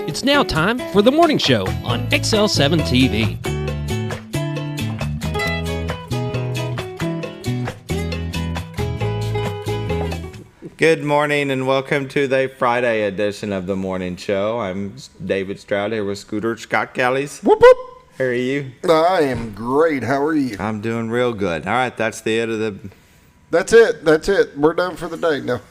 It's now time for the morning show on XL7-TV. Good morning and welcome to the Friday edition of the morning show. I'm David Stroud here with Scooter Scott Gallies. Whoop whoop. How are you? I am great. How are you? I'm doing real good. All right, that's the end of the... That's it. We're done for the day now.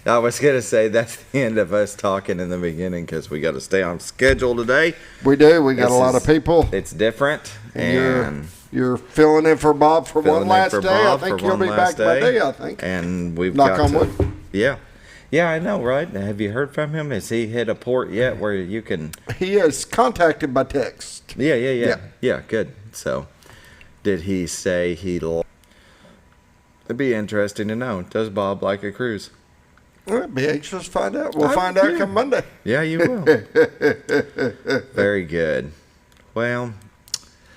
I was going to say that's the end of us talking in the beginning because we got to stay on schedule today. We do. We got a lot of people. It's different. And you're filling in for Bob for one last day. I think you'll be back by day, I think. And we've knock got on wood. Yeah. Yeah, I know, right? Have you heard from him? Has he hit a port yet where you can... He is contacted by text. Yeah, good. So, did he say he'll... It'd be interesting to know. Does Bob like a cruise? Well, be anxious to find out. We'll find out come Monday. Yeah, you will. Very good. Well,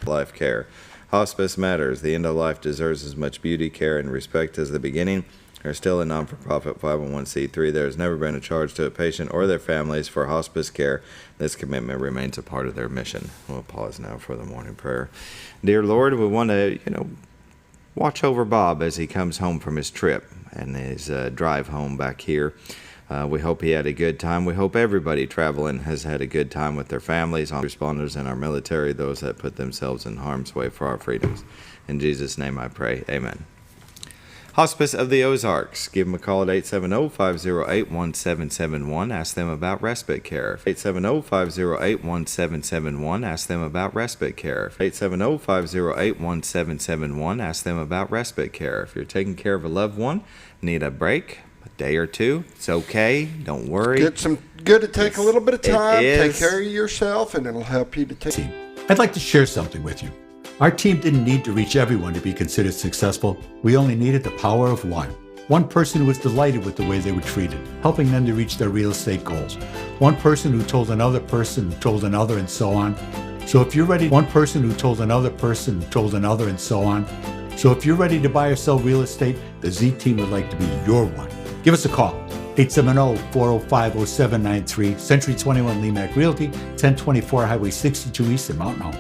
life care. Hospice matters. The end of life deserves as much beauty, care, and respect as the beginning. They're still a non-for-profit 501c3. There has never been a charge to a patient or their families for hospice care. This commitment remains a part of their mission. We'll pause now for the morning prayer. Dear Lord, we want to, watch over Bob as he comes home from his trip and his drive home back here. We hope he had a good time. We hope everybody traveling has had a good time with their families, responders, and our military, those that put themselves in harm's way for our freedoms. In Jesus' name I pray. Amen. Hospice of the Ozarks. Give them a call at 870-508-1771. Ask them about respite care. 870-508-1771. Ask them about respite care. 870-508-1771. Ask them about respite care. If you're taking care of a loved one, need a break, a day or two, it's okay. Don't worry. Good to take a little bit of time. Take care of yourself, and it'll help you to take. I'd like to share something with you. Our team didn't need to reach everyone to be considered successful. We only needed the power of one. One person who was delighted with the way they were treated, helping them to reach their real estate goals. One person who told another person who told another, and so on. So if you're ready, one person who told another person who told another, and so on. So if you're ready to buy or sell real estate, the Z team would like to be your one. Give us a call. 870-405-0793, Century 21 LeMac Realty, 1024 Highway 62 East in Mountain Home.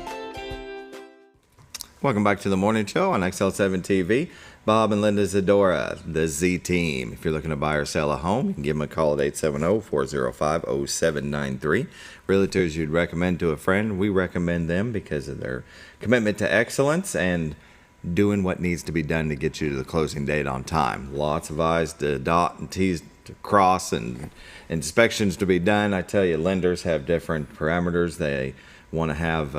Welcome back to the morning show on XL7-TV. Bob and Linda Zdora, the Z Team. If you're looking to buy or sell a home, you can give them a call at 870-405-0793. Realtors you'd recommend to a friend, we recommend them because of their commitment to excellence and doing what needs to be done to get you to the closing date on time. Lots of I's to dot and T's to cross and inspections to be done. I tell you, lenders have different parameters. They want to have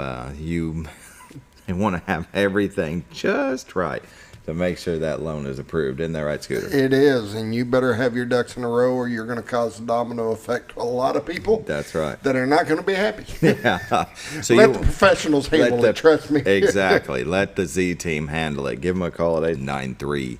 They want to have everything just right to make sure that loan is approved. Isn't that right, Scooter? It is, and you better have your ducks in a row or you're going to cause a domino effect to a lot of people. That's right. That are not going to be happy. Yeah. So let the professionals handle it, trust me. Exactly. Let the Z Team handle it. Give them a call at 893.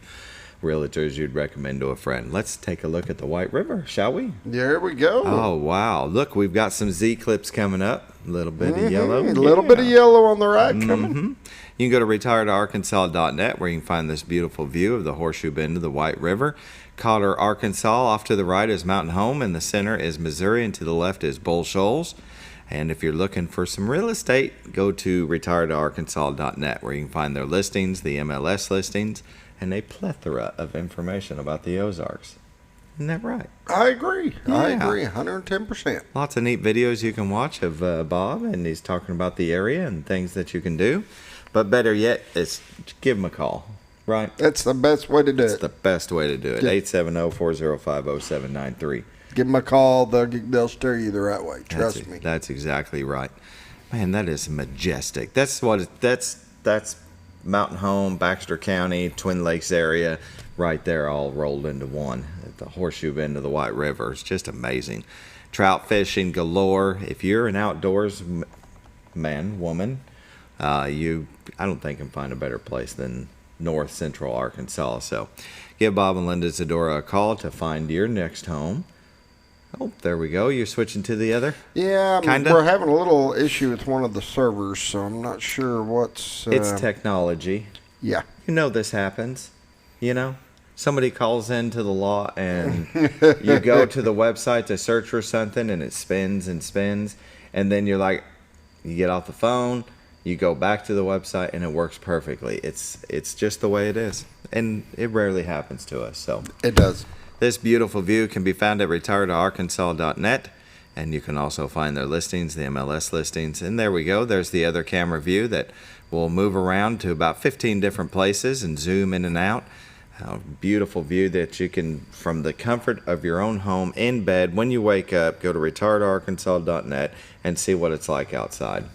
Realtors you'd recommend to a friend. Let's take a look at the White River, shall we? There we go. Oh, wow. Look, we've got some Z clips coming up. A little bit of yellow. A little bit of yellow on the right coming. You can go to retiredarkansas.net where you can find this beautiful view of the Horseshoe Bend of the White River. Cotter, Arkansas. Off to the right is Mountain Home. In the center is Missouri. And to the left is Bull Shoals. And if you're looking for some real estate, go to retiredarkansas.net where you can find their listings, the MLS listings, and a plethora of information about the Ozarks. Isn't that right? I agree. Yeah. I agree 110%. Lots of neat videos you can watch of Bob, and he's talking about the area and things that you can do. But better yet, is give him a call, right? That's the best way to do it. That's the best way to do it. 870-405-0793. Give them a call. They'll steer you the right way. Trust me. That's exactly right. Man, that is majestic. That's Mountain Home, Baxter County, Twin Lakes area, right there all rolled into one at the Horseshoe Bend of the White River. It's just amazing. Trout fishing galore. If you're an outdoors man, woman, I don't think you can find a better place than north central Arkansas. So give Bob and Linda Zdora a call to find your next home. Oh, there we go. You're switching to the other? Yeah, Kinda? We're having a little issue with one of the servers, so I'm not sure what's... It's technology. Yeah. You know this happens, somebody calls into the lot and you go to the website to search for something and it spins and spins, and then you're like, you get off the phone, you go back to the website and it works perfectly. It's just the way it is, and it rarely happens to us. So It does. this beautiful view can be found at retiredarkansas.net, and you can also find their listings, the MLS listings. And there we go. There's the other camera view that will move around to about 15 different places and zoom in and out. A beautiful view that you can, from the comfort of your own home, in bed, when you wake up, go to retiredarkansas.net and see what it's like outside.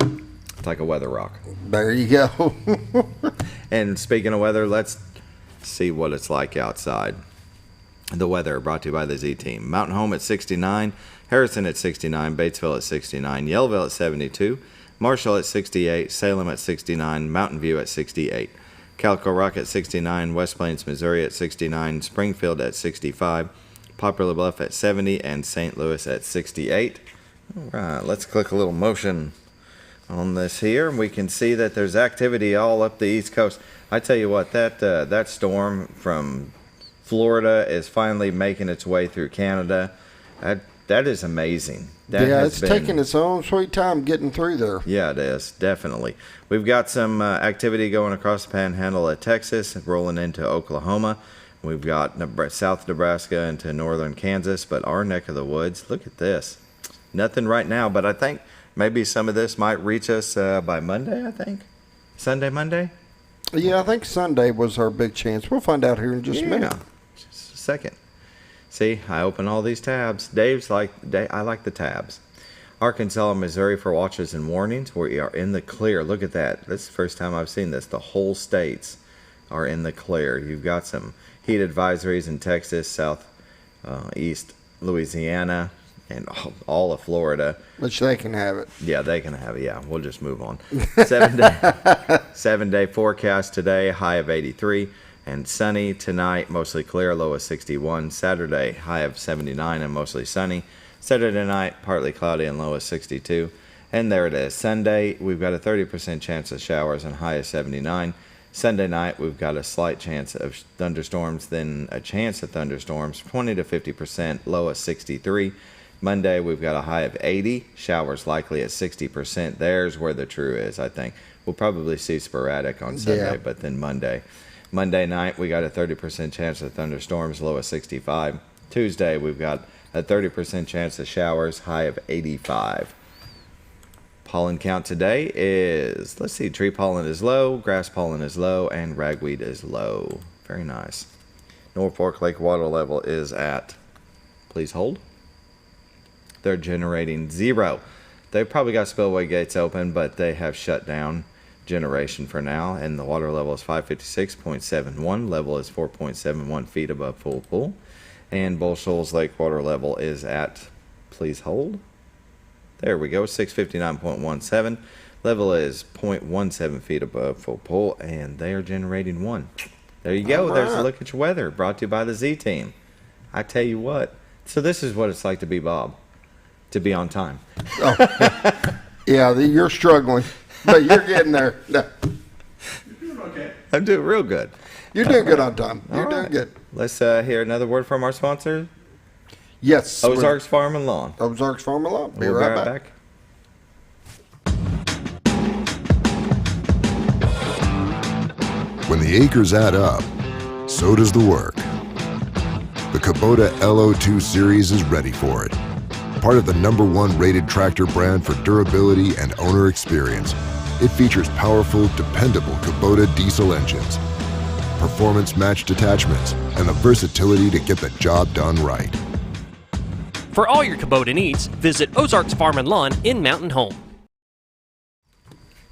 It's like a weather rock. There you go. And speaking of weather, let's see what it's like outside. The weather brought to you by the Z Team. Mountain Home at 69, Harrison at 69, Batesville at 69, Yellville at 72, Marshall at 68, Salem at 69, Mountain View at 68. Calico Rock at 69, West Plains, Missouri at 69, Springfield at 65, Poplar Bluff at 70, and St. Louis at 68. All right, let's click a little motion on this here, and we can see that there's activity all up the East Coast. I tell you what, that storm from Florida is finally making its way through Canada. That is amazing. It's taking its own sweet time getting through there. Yeah, it is, definitely. We've got some activity going across the panhandle of Texas and rolling into Oklahoma. We've got South Nebraska into northern Kansas, but our neck of the woods, look at this. Nothing right now, but I think maybe some of this might reach us by Monday, I think. Sunday, Monday? Yeah, I think Sunday was our big chance. We'll find out here in just a minute. Just a second. See, I open all these tabs. I like the tabs. Arkansas and Missouri for watches and warnings. We are in the clear. Look at that. This is the first time I've seen this. The whole states are in the clear. You've got some heat advisories in Texas, south, east Louisiana, and all of Florida. Which they can have it. Yeah, they can have it. Yeah, we'll just move on. 7-day forecast today, high of 83. And sunny tonight, mostly clear, low of 61. Saturday, high of 79 and mostly sunny. Saturday night, partly cloudy and low of 62. And there it is. Sunday, we've got a 30% chance of showers and high of 79. Sunday night, we've got a slight chance of thunderstorms, then a chance of thunderstorms, 20 to 50%, low of 63. Monday, we've got a high of 80, showers likely at 60%. There's where the true is, I think. We'll probably see sporadic on Sunday, but then Monday night, we got a 30% chance of thunderstorms, low of 65. Tuesday, we've got a 30% chance of showers, high of 85. Pollen count today is, let's see, tree pollen is low, grass pollen is low, and ragweed is low. Very nice. Norfolk Lake water level is at, please hold. They're generating 0. They've probably got spillway gates open, but they have shut down generation for now, and the water level is 556.71. Level is 4.71 feet above full pool. And Bull Shoals Lake water level is at, please hold. There we go, 659.17. Level is 0.17 feet above full pool, and they are generating 1. There you go. There's a look at your weather, brought to you by the Z Team. I tell you what. So this is what it's like to be Bob, to be on time. Yeah, you're struggling, but you're getting there. No. You're doing okay. I'm doing real good. You're doing good on time. You're All doing right. good. Let's hear another word from our sponsor, Yes. Ozarks Farm and Lawn. Ozarks Farm and Lawn. We'll be right back. When the acres add up, so does the work. The Kubota LO2 Series is ready for it. Part of the #1 rated tractor brand for durability and owner experience, it features powerful, dependable Kubota diesel engines, performance-matched attachments, and the versatility to get the job done right. For all your Kubota needs, visit Ozarks Farm and Lawn in Mountain Home.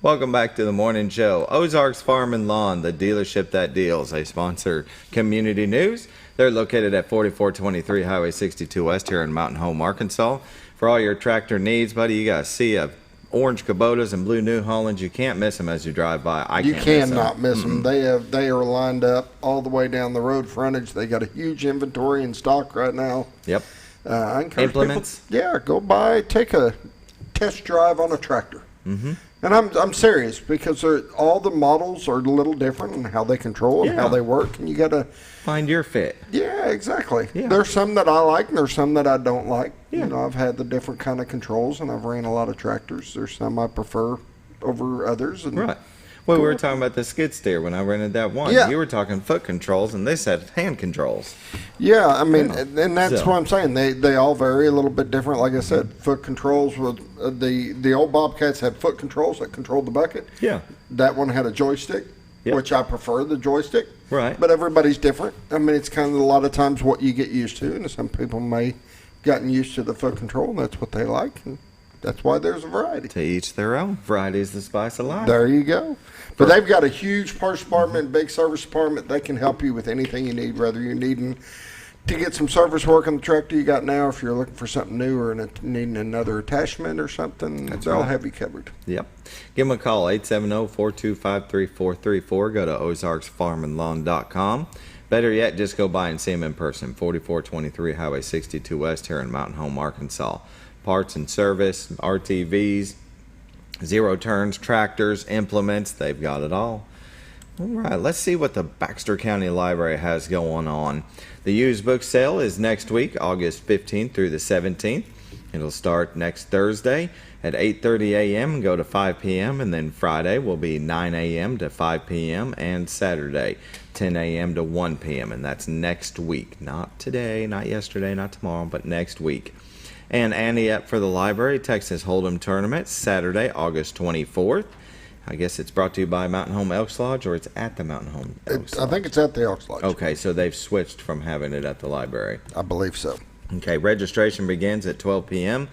Welcome back to the morning show. Ozarks Farm and Lawn, the dealership that deals. They sponsor Community News. They're located at 4423 Highway 62 West here in Mountain Home, Arkansas. For all your tractor needs, buddy, you got a sea of orange Kubotas and blue New Hollands. You can't miss them as you drive by. You cannot miss them. They are lined up all the way down the road frontage. They got a huge inventory in stock right now. Yep. I encourage Implements? people, go by, take a test drive on a tractor. And I'm serious because all the models are a little different in how they control and how they work, and you got to find your fit. Yeah, exactly. Yeah. There's some that I like, and there's some that I don't like. Yeah. You know, I've had the different kind of controls, and I've ran a lot of tractors. There's some I prefer over others. And Right. Well, we were talking about the skid steer when I rented that one. Yeah. You were talking foot controls, and they said hand controls. Yeah, I mean, Yeah. and that's So- what I'm saying. They all vary a little bit different. Like I said, foot controls with the old Bobcats had foot controls that controlled the bucket. Yeah. That one had a joystick, Yep. which I prefer the joystick. Right. But everybody's different. I mean, it's kind of a lot of times what you get used to, and some people may gotten used to the foot control, and that's what they like, and that's why there's a variety. To each their own. Variety is the spice of life. There you go. But they've got a huge parts department, big service department. They can help you with anything you need, whether you're needing to get some service work on the tractor you got now, if you're looking for something new or needing another attachment or something, they'll right. have you covered. Yep. Give them a call, 870-425-3434. Go to ozarksfarmandlawn.com. Better yet, just go by and see them in person. 4423 Highway 62 West here in Mountain Home, Arkansas. Parts and service, RTVs, zero turns, tractors, implements, they've got it all. All right, let's see what the Baxter County Library has going on. The used book sale is next week, August 15th through the 17th. It'll start next Thursday at 8:30 a.m. and go to 5 p.m. And then Friday will be 9 a.m. to 5 p.m. and Saturday 10 a.m. to 1 p.m. And that's next week. Not today, not yesterday, not tomorrow, but next week. And ante up for the Library Texas Hold'em Tournament Saturday, August 24th. I guess it's brought to you by Mountain Home Elks Lodge, or it's at the Mountain Home Elks Lodge? I think it's at the Elks Lodge. Okay, so they've switched from having it at the library. I believe so. Okay, registration begins at 12 p.m.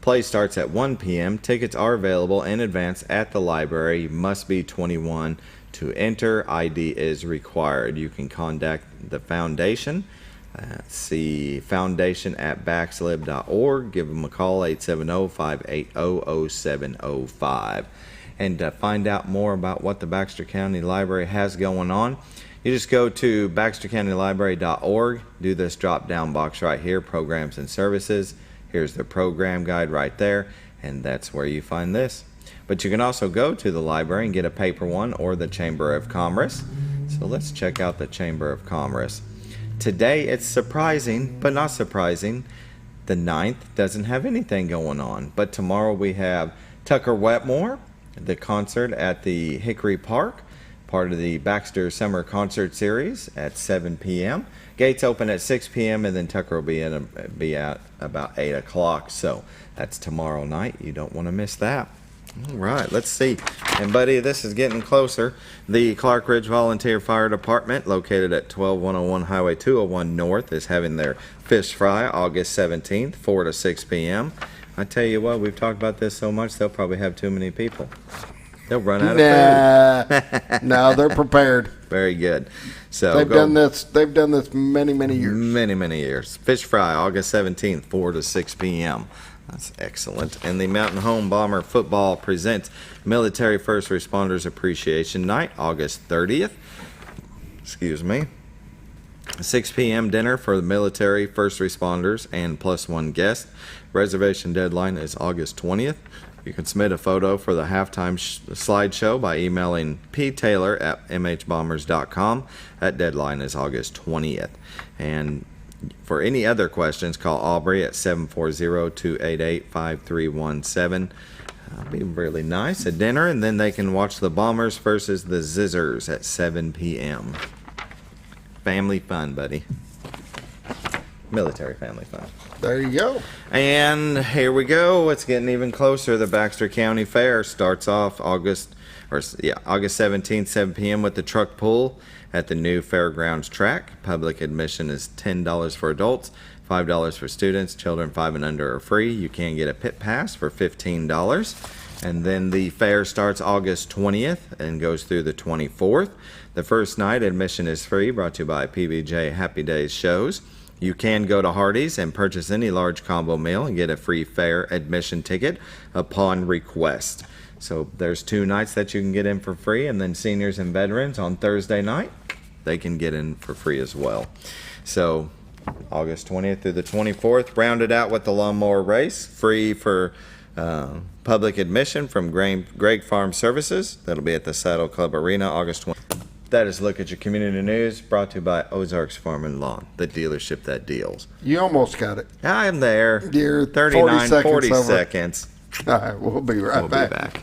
Play starts at 1 p.m. Tickets are available in advance at the library. You must be 21 to enter. ID is required. You can contact the foundation. See foundation at baxlib.org. Give them a call, 870-580-0705. And to find out more about what the Baxter County Library has going on, you just go to baxtercountylibrary.org, do this drop-down box right here, Programs and Services. Here's the program guide right there, and that's where you find this. But you can also go to the library and get a paper one or the Chamber of Commerce. So let's check out the Chamber of Commerce. Today it's surprising, but not surprising. The 9th doesn't have anything going on, but tomorrow we have Tucker Wetmore, the concert at the Hickory Park, part of the Baxter Summer Concert Series at 7 p.m. Gates open at 6 p.m. and then Tucker will be at about 8 o'clock. So that's tomorrow night. You don't want to miss that. All right, let's see. And buddy, this is getting closer. The Clark Ridge Volunteer Fire Department, located at 12101 Highway 201 North, is having their fish fry August 17th, 4 to 6 p.m. I tell you what, we've talked about this so much, they'll probably have too many people. They'll run out of food. No, they're prepared. Very good. So They've done this many, many years. Many years. Fish fry, August 17th, 4 to 6 p.m. That's excellent. And the Mountain Home Bomber Football presents Military First Responders Appreciation Night, August 30th. Excuse me. 6 p.m. dinner for the military first responders and +1 guest. Reservation deadline is August 20th. You can submit a photo for the halftime slideshow by emailing ptaylor@mhbombers.com. That deadline is August 20th. And for any other questions, call Aubrey at 740-288-5317. That'll be really nice at dinner, and then they can watch the Bombers versus the Zizzers at 7 p.m. Family fun, buddy. Military family fun. There you go. And here we go. It's getting even closer. The Baxter County Fair starts off August 17th, 7 p.m. with the truck pull at the new Fairgrounds track. Public admission is $10 for adults, $5 for students. Children 5 and under are free. You can get a pit pass for $15. And then the fair starts August 20th and goes through the 24th. The first night, admission is free, brought to you by PBJ Happy Days Shows. You can go to Hardee's and purchase any large combo meal and get a free fair admission ticket upon request. So there's 2 nights that you can get in for free, and then seniors and veterans on Thursday night, they can get in for free as well. So August 20th through the 24th, rounded out with the lawnmower race, free for Public admission from Greg Farm Services. That'll be at the Saddle Club Arena, August 20th. That is Look at Your Community News, brought to you by Ozarks Farm and Lawn, the dealership that deals. You almost got it. I'm there. You're 39, 40 over. seconds. All right, we'll be right back. Be back.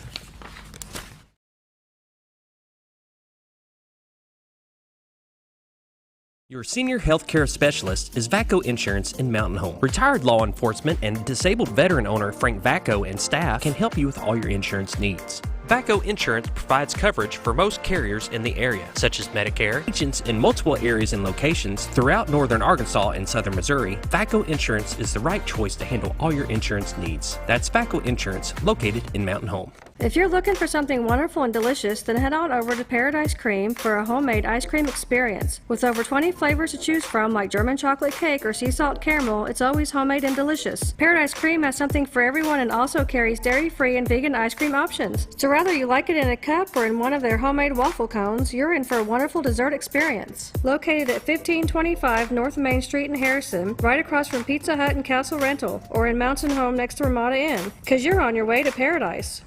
Your senior healthcare specialist is VACO Insurance in Mountain Home. Retired law enforcement and disabled veteran owner Frank VACO and staff can help you with all your insurance needs. VACO Insurance provides coverage for most carriers in the area, such as Medicare. Agents in multiple areas and locations throughout northern Arkansas and southern Missouri, VACO Insurance is the right choice to handle all your insurance needs. That's VACO Insurance, located in Mountain Home. If you're looking for something wonderful and delicious, then head on over to Paradise Cream for a homemade ice cream experience. With over 20 flavors to choose from, like German chocolate cake or sea salt caramel, it's always homemade and delicious. Paradise Cream has something for everyone and also carries dairy-free and vegan ice cream options. So whether you like it in a cup or in one of their homemade waffle cones, you're in for a wonderful dessert experience. Located at 1525 North Main Street in Harrison, right across from Pizza Hut and Castle Rental, or in Mountain Home next to Ramada Inn, because you're on your way to paradise.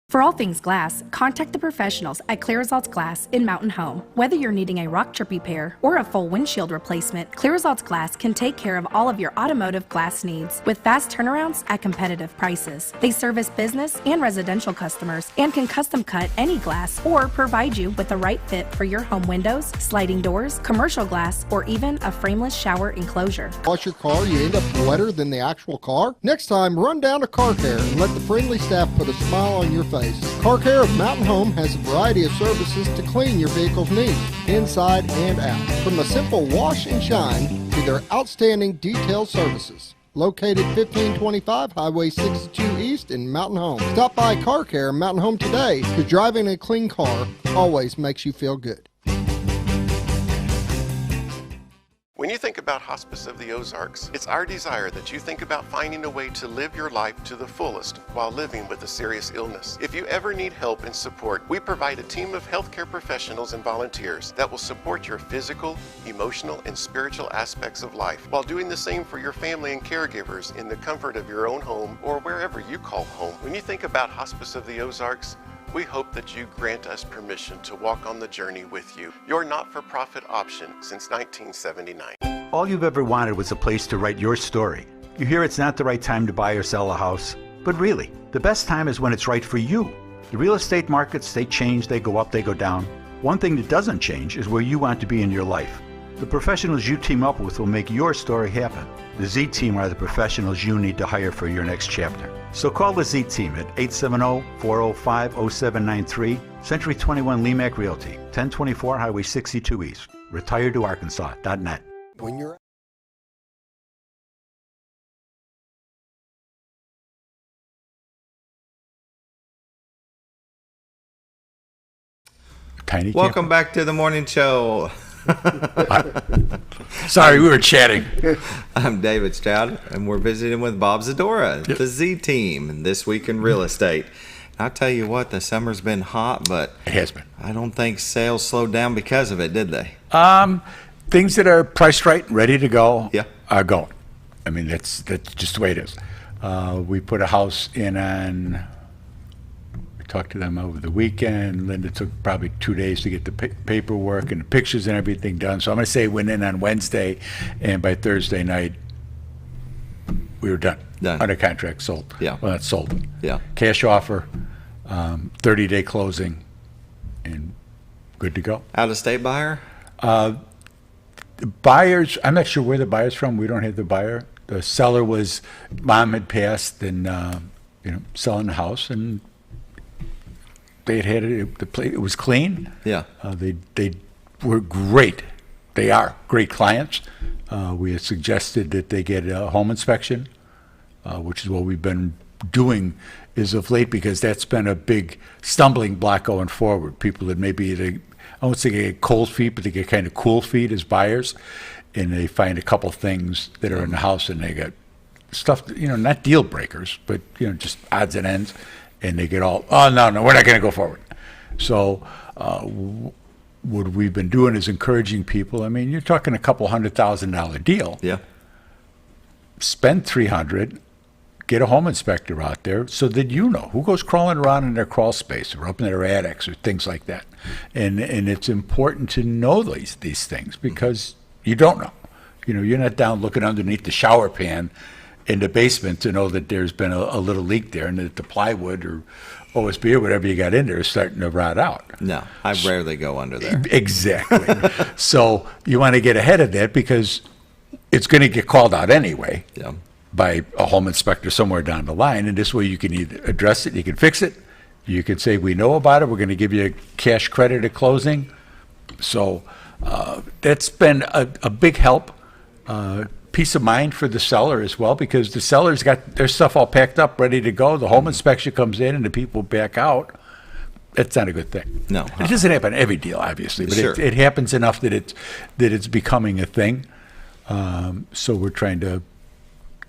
For all things glass, contact the professionals at Clear Results Glass in Mountain Home. Whether you're needing a rock chip repair or a full windshield replacement, Clear Results Glass can take care of all of your automotive glass needs with fast turnarounds at competitive prices. They service business and residential customers and can custom cut any glass or provide you with the right fit for your home windows, sliding doors, commercial glass, or even a frameless shower enclosure. Wash your car, you end up wetter than the actual car? Next time, run down to Car Care and let the friendly staff put a smile on your face. Car Care of Mountain Home has a variety of services to clean your vehicle's needs, inside and out. From the simple wash and shine to their outstanding detailed services. Located 1525 Highway 62 East in Mountain Home. Stop by Car Care of Mountain Home today, because driving a clean car always makes you feel good. When you think about Hospice of the Ozarks, it's our desire that you think about finding a way to live your life to the fullest while living with a serious illness. If you ever need help and support, we provide a team of healthcare professionals and volunteers that will support your physical, emotional, and spiritual aspects of life while doing the same for your family and caregivers in the comfort of your own home or wherever you call home. When you think about Hospice of the Ozarks, we hope that you grant us permission to walk on the journey with you. Your not-for-profit option since 1979. All you've ever wanted was a place to write your story. You hear it's not the right time to buy or sell a house, but really, the best time is when it's right for you. The real estate markets, they change, they go up, they go down. One thing that doesn't change is where you want to be in your life. The professionals you team up with will make your story happen. The Z Team are the professionals you need to hire for your next chapter. So call the Z Team at 870-405-0793, Century 21 LeMac Realty, 1024 Highway 62 East, retiredtoarkansas.net. When you're Tiny Welcome back to the morning show. Sorry, we were chatting. I'm David Stroud, and we're visiting with Bob Zdora, the Z Team, and This Week in Real Estate. I'll tell you what, the summer's been hot, but It has been. I don't think sales slowed down because of it, did they? Things that are priced right, ready to go, Yeah. are going. I mean, that's just the way it is. We put a house in on, we talked to them over the weekend. Linda took probably 2 days to get the paperwork and the pictures and everything done. So I'm going to say went in on Wednesday, and by Thursday night, we were done. Done. Under contract, sold. Yeah. Well, that's sold. Yeah. Cash offer, 30-day closing, and good to go. Out-of-state buyer? The buyers, I'm not sure where the buyer's from. We don't have the buyer. The seller was, mom had passed and, selling the house, and they had it, it was clean. Yeah. They were great. They are great clients. We had suggested that they get a home inspection, which is what we've been doing as of late, because that's been a big stumbling block going forward. People that maybe, I won't say they get cold feet, but they get kind of cool feet as buyers, and they find a couple things that are in the house, and they get stuff, not deal breakers, but, just odds and ends, and they get all, oh, no, we're not going to go forward. So what we've been doing is encouraging people. I mean, you're talking a couple $100,000 deal. Yeah. Spend $300, get a home inspector out there so that you know who goes crawling around in their crawl space or up in their attics or things like that. And it's important to know these things because you don't know. You're not down looking underneath the shower pan in the basement to know that there's been a little leak there and that the plywood or OSB or whatever you got in there is starting to rot out. No, I rarely go under there. Exactly. So you want to get ahead of that because it's going to get called out anyway by a home inspector somewhere down the line. And this way you can either address it, you can fix it, you can say, we know about it, we're going to give you a cash credit at closing. So that's been a big help. Peace of mind for the seller as well, because the seller's got their stuff all packed up, ready to go. The home inspection comes in and the people back out. That's not a good thing. No. It doesn't happen in every deal, obviously, but Sure. it happens enough that it's becoming a thing. So we're trying to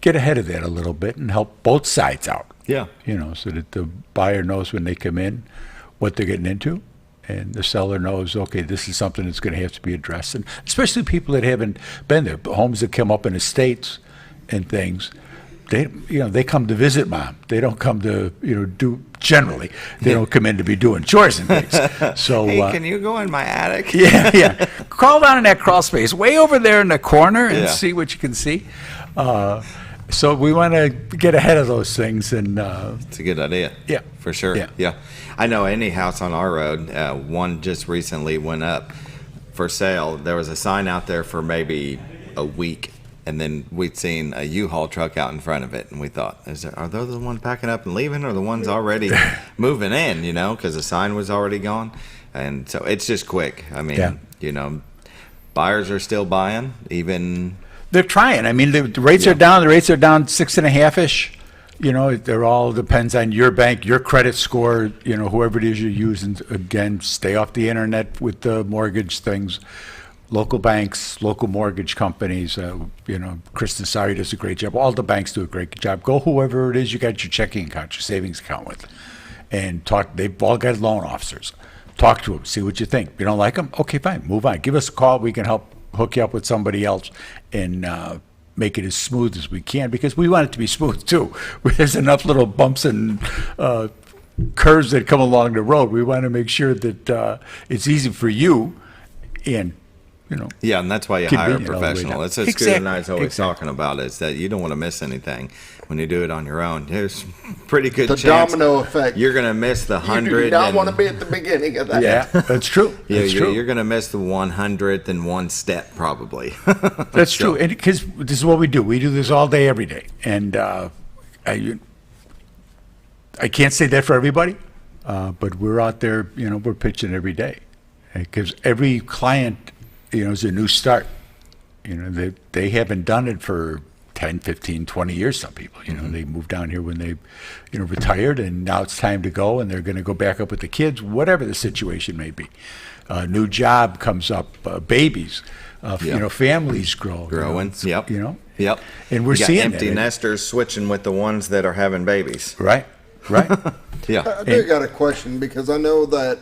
get ahead of that a little bit and help both sides out. Yeah. So that the buyer knows when they come in what they're getting into. And the seller knows, okay, this is something that's going to have to be addressed. And especially people that haven't been there, homes that come up in estates and things, they come to visit mom. They don't come to, generally, they don't come in to be doing chores and things. So, hey, can you go in my attic? Yeah. Crawl down in that crawl space way over there in the corner and see what you can see. So we want to get ahead of those things. And it's a good idea. Yeah. For sure. Yeah. I know any house on our road, one just recently went up for sale. There was a sign out there for maybe a week, and then we'd seen a U-Haul truck out in front of it, and we thought, are those the ones packing up and leaving, or the ones already moving in, because the sign was already gone? And so it's just quick. I mean, buyers are still buying, even... They're trying. I mean, the rates are down. The rates are down 6.5-ish. They're all depends on your bank, your credit score, whoever it is you're using. Again, stay off the internet with the mortgage things. Local banks, local mortgage companies, Kristen Sari does a great job. All the banks do a great job. Go whoever it is you got your checking account, your savings account with, and talk. They've all got loan officers. Talk to them. See what you think. You don't like them? Okay, fine. Move on. Give us a call. We can help hook you up with somebody else and make it as smooth as we can, because we want it to be smooth too. There's enough little bumps and curves that come along the road. We want to make sure that it's easy for you and Yeah, and that's why you hire a convenient all the way professional. down. That's what Scooter and I is always talking about, is that you don't want to miss anything when you do it on your own. There's pretty good The chance domino effect. you're going to miss the 100. You do not want to be at the beginning of that. Yeah, that's true. That's true. You're going to miss the 100th and one step probably. That's true. And because this is what we do. We do this all day, every day. And I can't say that for everybody, but we're out there, we're pitching every day. Because every client, is a new start. They haven't done it for 10, 15, 20 years, some people. They moved down here when they, retired, and now it's time to go, and they're going to go back up with the kids, whatever the situation may be. New job comes up, babies, families growing. Yep. And we're you got seeing empty that. nesters switching with the ones that are having babies. Right. Yeah. I do got a question, because I know that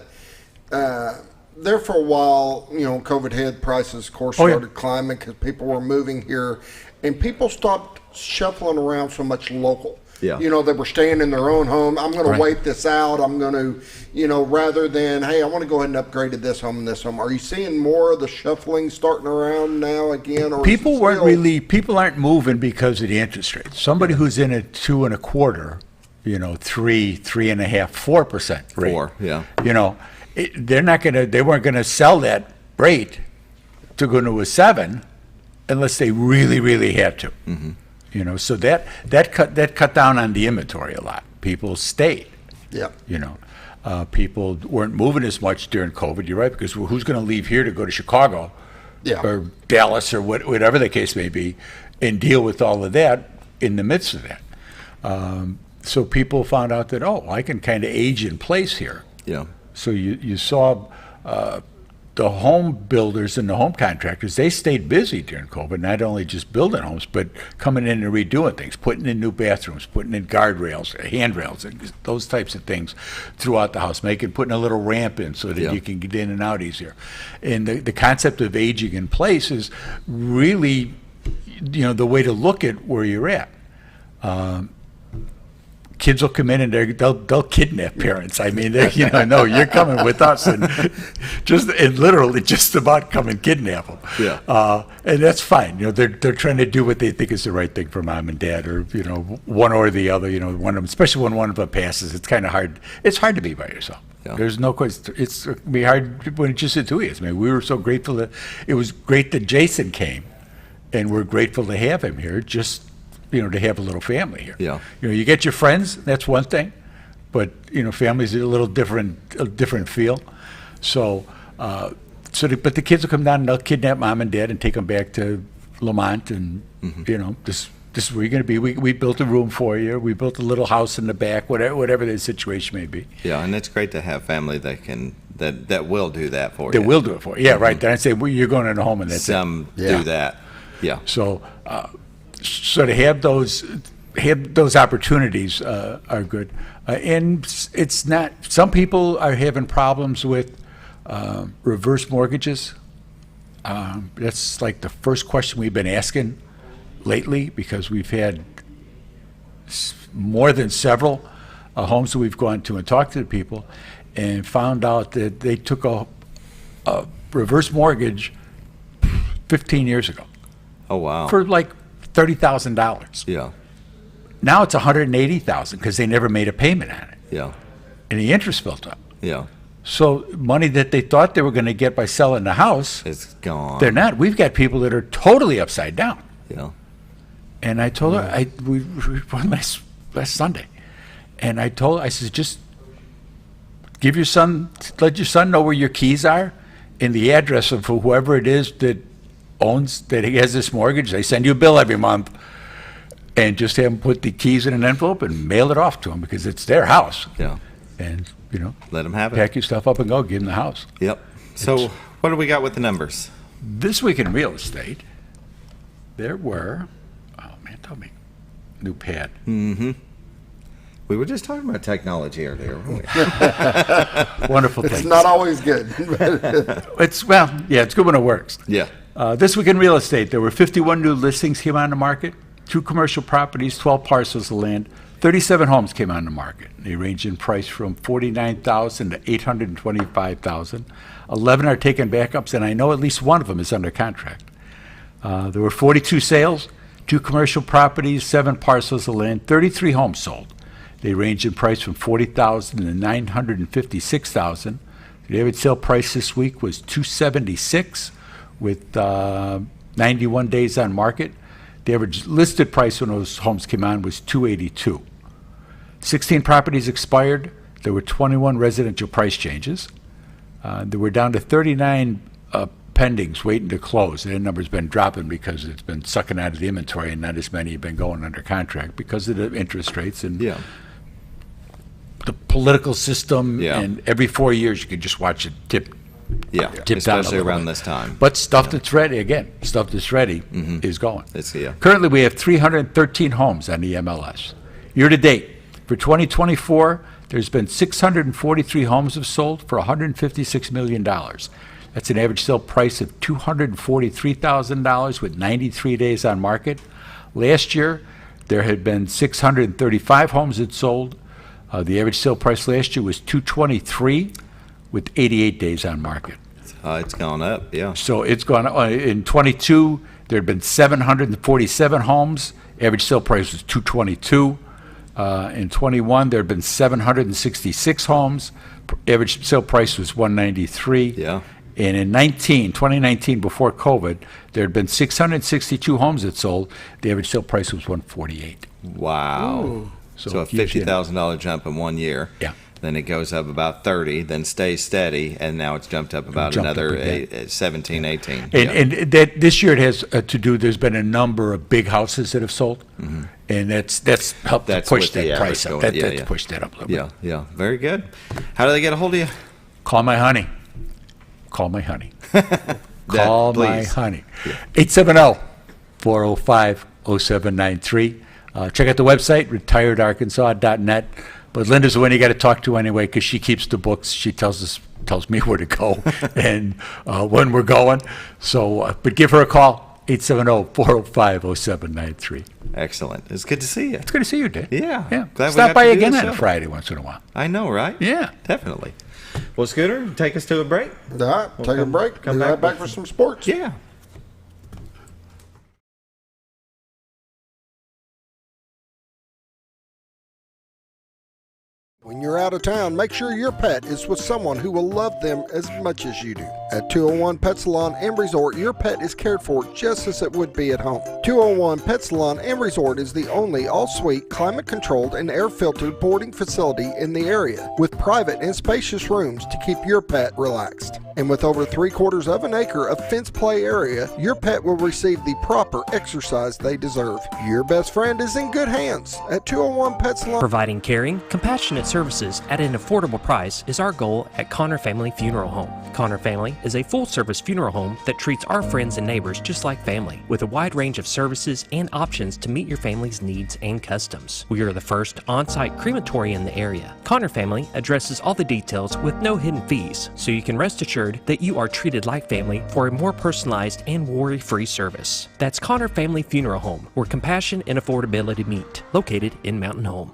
there for a while, COVID hit, prices, of course, started climbing because people were moving here, and people stopped shuffling around so much local. Yeah. They were staying in their own home. I'm going to wait this out. I'm going to, rather than, hey, I want to go ahead and upgrade to this home and this home. Are you seeing more of the shuffling starting around now again? Or people aren't moving because of the interest rates. Somebody who's in a 2.25%, 3.5%, 4% rate. 4, yeah. They weren't gonna sell that rate to go to a 7 unless they really, really had to. Mm-hmm. So that cut down on the inventory a lot. People stayed. Yeah. People weren't moving as much during COVID. You're right, because who's going to leave here to go to Chicago, or Dallas, or whatever the case may be, and deal with all of that in the midst of that? So people found out that I can kind of age in place here. Yeah. So you saw the home builders and the home contractors, they stayed busy during COVID, not only just building homes, but coming in and redoing things, putting in new bathrooms, putting in guardrails, handrails, and those types of things throughout the house, putting a little ramp in so that you can get in and out easier. And the concept of aging in place is really, the way to look at where you're at. kids will come in and they'll kidnap parents. I mean, no, you're coming with us, and literally just about come and kidnap them. Yeah. And that's fine. They're trying to do what they think is the right thing for mom and dad, or one or the other. One of them, especially when one of them passes, it's kind of hard. It's hard to be by yourself. Yeah. There's no question. It's be hard when it's just the two of us. I mean, we were so grateful that it was great that Jason came, and we're grateful to have him here. Just to have a little family here. Yeah. You get your friends. That's one thing, but families are a little different feel. So, but the kids will come down and they'll kidnap mom and dad and take them back to Lamont, and this is where you're going to be. We built a room for you. We built a little house in the back. Whatever the situation may be. Yeah, and it's great to have family that will do that for you. They will do it for you. Yeah, right. Then I say, you're going in a home, and that's some do that. Yeah. So. So to have those opportunities are good, and it's not. Some people are having problems with reverse mortgages. That's like the first question we've been asking lately, because we've had more than several homes that we've gone to and talked to the people, and found out that they took a reverse mortgage 15 years ago. Oh wow! For like $30,000. Yeah. Now it's $180,000 because they never made a payment on it. Yeah. And the interest built up. Yeah. So money that they thought they were going to get by selling the house, it's gone. They're not. We've got people that are totally upside down. Yeah. And I told her, we went last Sunday, and I said, just let your son know where your keys are and the address of whoever it is that he has this mortgage. They send you a bill every month, and just have them put the keys in an envelope and mail it off to them, because it's their house. Yeah. And let them have it. Pack your stuff up and go. Give them the house. Yep. So what do we got with the numbers this week in real estate? There were, tell me, new pad. Mm-hmm. We were just talking about technology earlier, weren't we? Wonderful things. It's not always good. It's good when it works. Yeah. This week in real estate, there were 51 new listings came on the market, 2 commercial properties, 12 parcels of land, 37 homes came on the market. They range in price from $49,000 to $825,000. 11 are taking backups, and I know at least one of them is under contract. There were 42 sales, 2 commercial properties, 7 parcels of land, 33 homes sold. They range in price from $40,000 to $956,000. The average sale price this week was $276,000. With 91 days on market. The average listed price when those homes came on was $282,000. 16 properties expired. There were 21 residential price changes. There were down to 39 pendings waiting to close. That number's been dropping because it's been sucking out of the inventory, and not as many have been going under contract because of the interest rates and the political system. Yeah. And every 4 years you could just watch it tip. Yeah, especially around this time. But stuff that's ready is going. Yeah. Currently, we have 313 homes on the MLS. Year to date, for 2024, there's been 643 homes have sold for $156 million. That's an average sale price of $243,000 with 93 days on market. Last year, there had been 635 homes that sold. The average sale price last year was $223,000. with 88 days on market. It's gone up, yeah. So it's gone up. In 22, there had been 747 homes. Average sale price was $222,000. In 21, there had been 766 homes. Average sale price was $193,000. Yeah. And in 2019, before COVID, there had been 662 homes that sold. The average sale price was $148,000. Wow. Ooh. So a $50,000 jump in 1 year. Yeah. Then it goes up about 30, then stays steady, and now it's jumped up about another 17, 18. And that this year it has to do, there's been a number of big houses that have sold, and that's helped to push that price up. That's pushed that up a little bit. Yeah, very good. How do they get a hold of you? Call my honey. Call my honey. Call my honey. Yeah. 870-405-0793. Check out the website, retiredarkansas.net. But Linda's the one you got to talk to anyway, because she keeps the books. She tells me where to go and when we're going. So, but give her a call, 870-405-0793. Excellent. It's good to see you. It's good to see you, Dick. Yeah. Yeah. Glad we Stop got by to do again the on a show. Friday once in a while. I know, right? Yeah. Definitely. Well, Scooter, take us to a break. All right, take a break. Come Be right back back for some sports. Yeah. When you're out of town, make sure your pet is with someone who will love them as much as you do. At 201 Pet Salon and Resort, your pet is cared for just as it would be at home. 201 Pet Salon and Resort is the only all-suite, climate-controlled, and air-filtered boarding facility in the area, with private and spacious rooms to keep your pet relaxed. And with over 3/4 of an acre of fenced play area, your pet will receive the proper exercise they deserve. Your best friend is in good hands at 201 Pet Salon. Providing caring, compassionate services at an affordable price is our goal at Connor Family Funeral Home. Connor Family is a full-service funeral home that treats our friends and neighbors just like family, with a wide range of services and options to meet your family's needs and customs. We are the first on-site crematory in the area. Connor Family addresses all the details with no hidden fees, so you can rest assured that you are treated like family for a more personalized and worry-free service. That's Connor Family Funeral Home, where compassion and affordability meet, located in Mountain Home.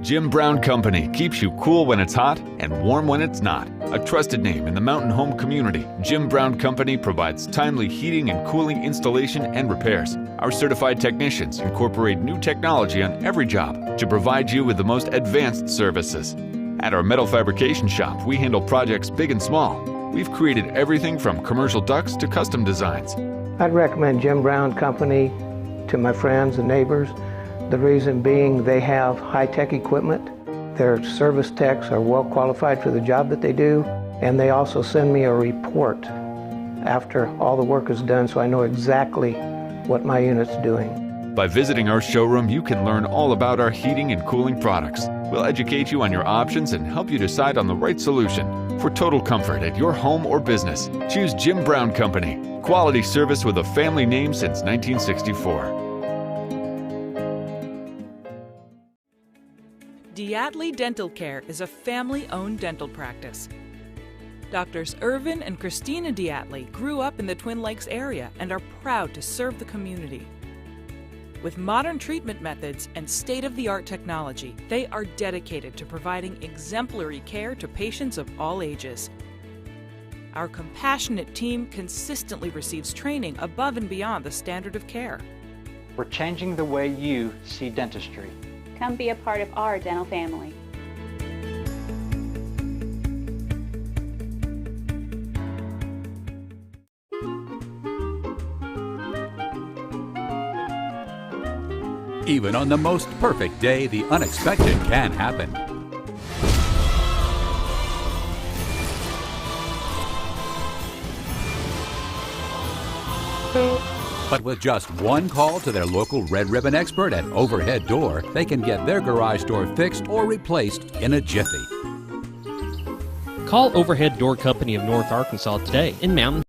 Jim Brown Company keeps you cool when it's hot and warm when it's not. A trusted name in the mountain home community, Jim Brown Company provides timely heating and cooling installation and repairs. Our certified technicians incorporate new technology on every job to provide you with the most advanced services. At our metal fabrication shop, we handle projects big and small. We've created everything from commercial ducts to custom designs. I'd recommend Jim Brown Company to my friends and neighbors. The reason being they have high-tech equipment. Their service techs are well qualified for the job that they do, and they also send me a report after all the work is done so I know exactly what my unit's doing. By visiting our showroom, you can learn all about our heating and cooling products. We'll educate you on your options and help you decide on the right solution. For total comfort at your home or business, choose Jim Brown Company. Quality service with a family name since 1964. Diatley Dental Care is a family-owned dental practice. Doctors Irvin and Christina Diatley grew up in the Twin Lakes area and are proud to serve the community. With modern treatment methods and state-of-the-art technology, they are dedicated to providing exemplary care to patients of all ages. Our compassionate team consistently receives training above and beyond the standard of care. We're changing the way you see dentistry. Come be a part of our dental family. Even on the most perfect day, the unexpected can happen. But with just one call to their local Red Ribbon expert at Overhead Door, they can get their garage door fixed or replaced in a jiffy. Call Overhead Door Company of North Arkansas today in Mountain.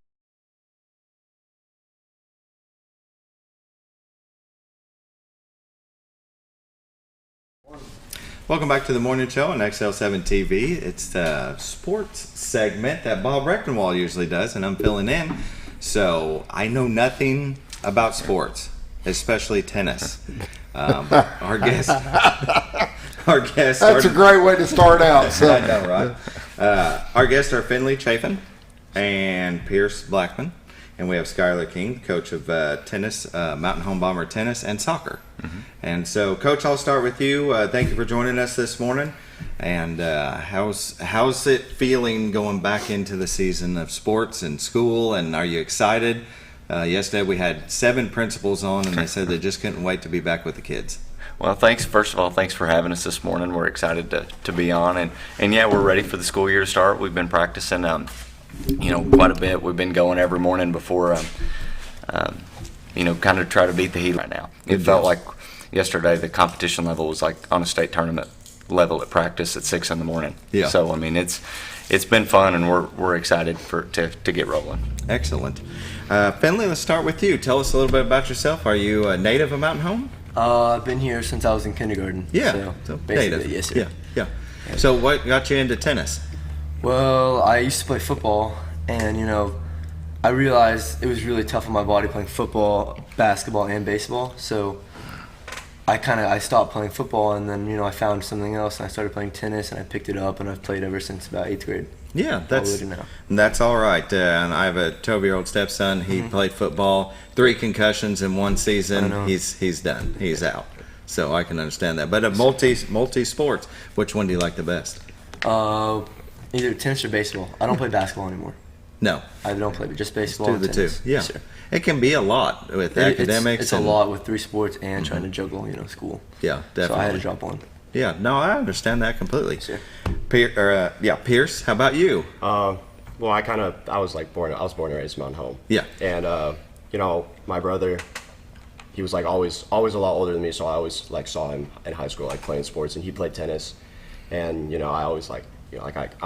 Welcome back to the morning show on XL7-TV. It's the sports segment that Bob Recktenwald usually does, and I'm filling in. So I know nothing about sports, especially tennis. Our guest. That's a great way to start out. So. I know, right? Our guests are Finley Chafin and Pierce Blackmon, and we have Skyler King, coach of tennis, Mountain Home Bomber tennis, and soccer. Mm-hmm. And so, Coach, I'll start with you. Thank you for joining us this morning. And how's it feeling going back into the season of sports and school? And are you excited? Yesterday we had 7 principals on, and they said they just couldn't wait to be back with the kids. Well, first of all, thanks for having us this morning. We're excited to be on, and yeah, we're ready for the school year to start. We've been practicing, quite a bit. We've been going every morning before, kind of try to beat the heat right now. It felt like yesterday the competition level was like on a state tournament level at practice at 6 in the morning. Yeah. So I mean, it's been fun, and we're excited to get rolling. Excellent. Finley, let's start with you. Tell us a little bit about yourself. Are you a native of Mountain Home? I've been here since I was in kindergarten. Yeah. So native. Yes, sir. Yeah. So what got you into tennis? Well, I used to play football, and I realized it was really tough on my body playing football, basketball, and baseball. So I stopped playing football, and then I found something else, and I started playing tennis, and I picked it up, and I've played ever since about 8th grade. Yeah, that's all right. And I have a 12-year-old stepson. He played football, 3 concussions in one season. He's done. He's out. So I can understand that. But a multi sports, which one do you like the best? Either tennis or baseball. I don't play basketball anymore. No, I don't play, but just baseball. Do the tennis. 2. Yeah, sure. It can be a lot with academics. It's a lot with 3 sports and trying to juggle, school. Yeah, definitely. So I had to drop one. Yeah, no, I understand that completely. Sure. Pierce, how about you? Well, I was born and raised in Mountain Home. Yeah. And my brother, he was always a lot older than me, so I always saw him in high school playing sports, and he played tennis, and I always I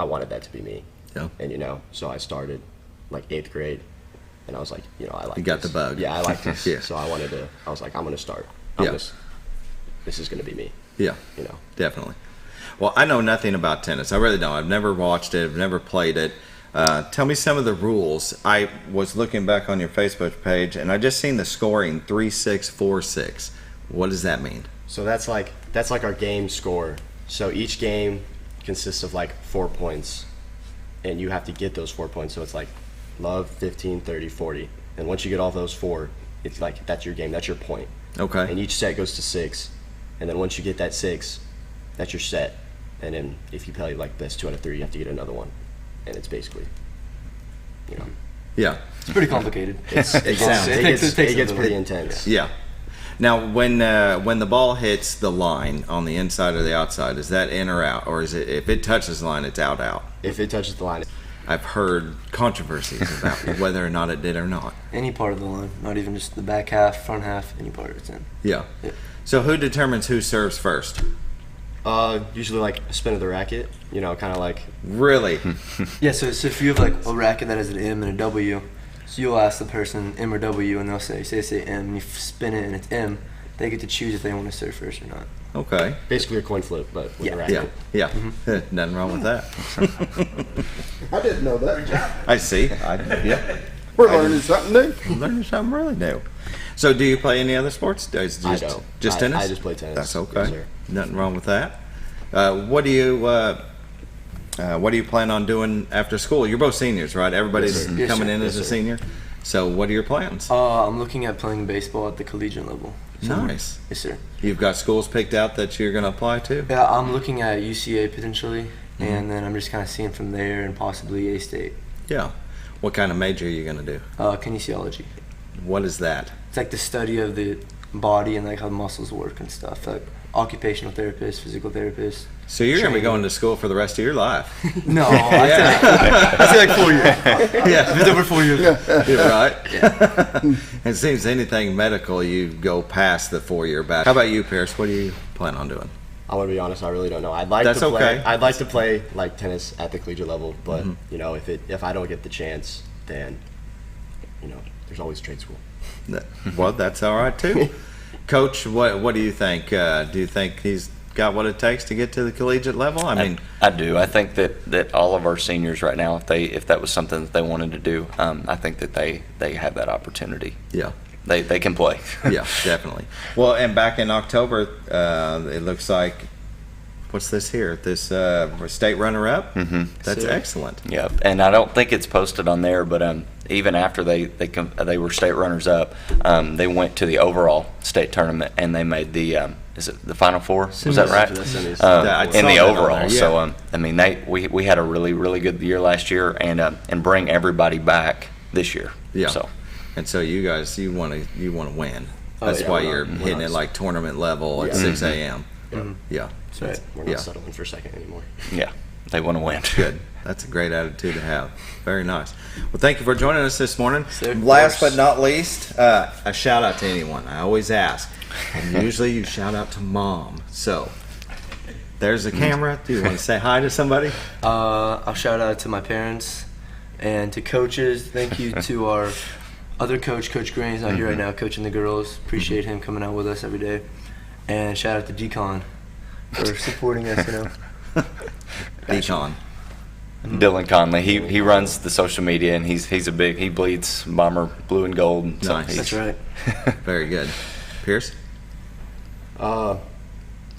wanted that to be me. Yeah. And so I started 8th grade, and I was I like. You got the bug. Yeah, I like this. Yeah. So I was I'm gonna start. This is gonna be me. Yeah. Definitely. Well, I know nothing about tennis. I really don't. I've never watched it. I've never played it. Tell me some of the rules. I was looking back on your Facebook page, and I just seen the scoring 3-6-4-6. What does that mean? So that's our game score. So each game consists of 4 points, and you have to get those 4 points. So it's love, 15, 30, 40. And once you get all those 4, it's that's your game. That's your point. Okay. And each set goes to 6. And then once you get that 6, that's your set. And then if you play best 2 out of 3, you have to get another one. And it's basically, Yeah. It's pretty complicated. It gets pretty intense. Yeah. Now, when the ball hits the line on the inside or the outside, is that in or out? Or is it, if it touches the line, it's out? If it touches the line. I've heard controversies about whether or not it did or not. Any part of the line, not even just the back half, front half, any part of it's in. Yeah. So who determines who serves first? Usually a spin of the racket, Really? Yeah, so if you have a racket that has an M and a W, so you'll ask the person M or W, and they'll say M, and you spin it and it's M, they get to choose if they want to serve first or not. Okay. Basically a coin flip, but with a racket. Yeah. Nothing wrong with that. I didn't know that. I see. We're learning something new. Learning something really new. So do you play any other sports? I don't. Just tennis? I just play tennis. That's okay. Yes, sir. Nothing wrong with that. What do you plan on doing after school? You're both seniors, right? Everybody's coming in as a senior. So what are your plans? I'm looking at playing baseball at the collegiate level. Nice. Yes, sir. You've got schools picked out that you're going to apply to? Yeah, I'm looking at UCA potentially, and then I'm just kind of seeing from there and possibly A-State. Yeah. What kind of major are you going to do? Kinesiology. What is that? It's the study of the body and how the muscles work and stuff. Occupational therapist, physical therapist. So you're going to be going to school for the rest of your life? No, I say 4 years. Yeah, it's over 4 years. You're right. Yeah. It seems anything medical, you go past the 4-year batch. How about you, Pierce? What do you plan on doing? I want to be honest. I really don't know. I'd like to play tennis at the collegiate level, but if I don't get the chance, then there's always trade school. Well, that's all right too. Coach, what do you think? Do you think he's got what it takes to get to the collegiate level? I mean, I do. I think that all of our seniors right now, if that was something that they wanted to do, I think that they have that opportunity. Yeah. They can play. Yeah, definitely. Well, and back in October, it looks like, what's this here? This state runner-up? Mm-hmm. That's excellent. Yeah, and I don't think it's posted on there, but even after they were state runners-up, they went to the overall state tournament, and they made the is it the Final Four? Was that right? In the overall. So I mean, we had a really good year last year, and bring everybody back this year. Yeah. So. And so you guys, you want to win. That's why you're hitting it tournament level at 6 a.m. Yeah. That's right. We're not settling for second anymore. Yeah. They want to win. Good. That's a great attitude to have. Very nice. Well, thank you for joining us this morning. Last but not least, a shout out to anyone. I always ask. And usually you shout out to Mom. So there's the camera. Do you want to say hi to somebody? I'll shout out to my parents and to coaches. Thank you to our other coach, Coach Green's out here right now coaching the girls. Appreciate him coming out with us every day. And shout out to Decon for supporting us, Decon. Dylan Conley. He runs the social media, and he bleeds Bomber blue and gold. So Nice. That's right. Very good. Pierce? Shout